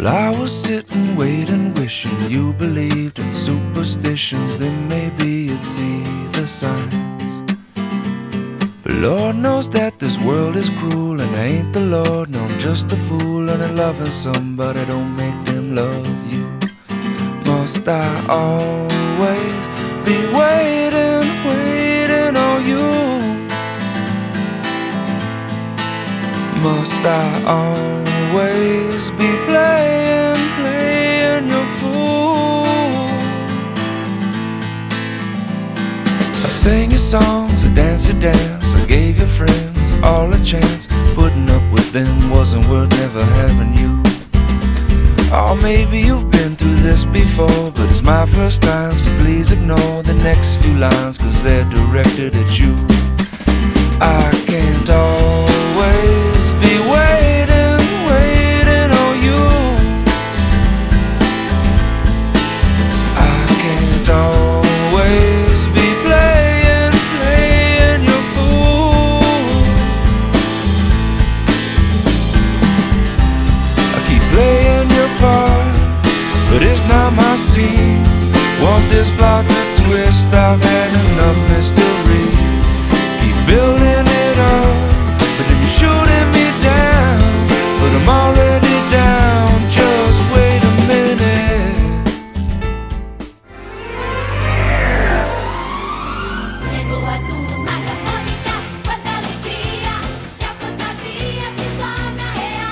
Well, I was sitting, waiting, wishing you believed in superstitions. Then maybe you'd see the signs. But Lord knows that this world is cruel, and I ain't the Lord, no, I'm just a fool. And loving somebody don't make them love you. Must I always be waiting, waiting on you? Must I always be playing, playing your fool? I sang your songs, I danced your dance, I gave your friends all a chance. Putting up with them wasn't worth never having you. Oh, maybe you've been through this before, but it's my first time, so please ignore the next few lines, 'cause they're directed at you. I can't always be waiting, waiting on you. I can't always be playing, playing your fool. I keep playing your part, but it's not my scene. Want this plot to twist, I've had enough mystery. Keep building it up, but then you're shooting me down. But I'm already down, just wait a minute. Chegou a turma da Mônica, quanta alegria, que a fantasia se torna real.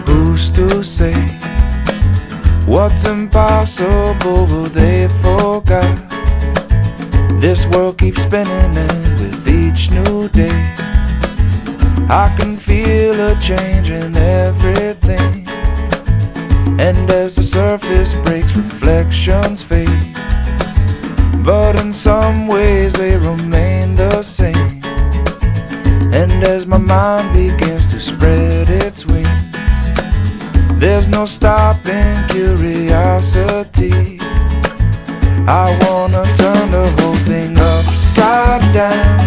Who's to say what's impossible? Well, they forgot. This world keeps spinning, and with each new day I can feel a change in everything. And as the surface breaks, reflections fade, but in some ways they remain the same. And as my mind begins to spread its wings, there's no stopping curiosity. I wanna turn the whole thing upside down.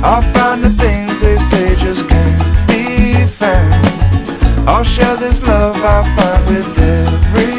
I'll find the things they say just can't be found. I'll share this love I find with every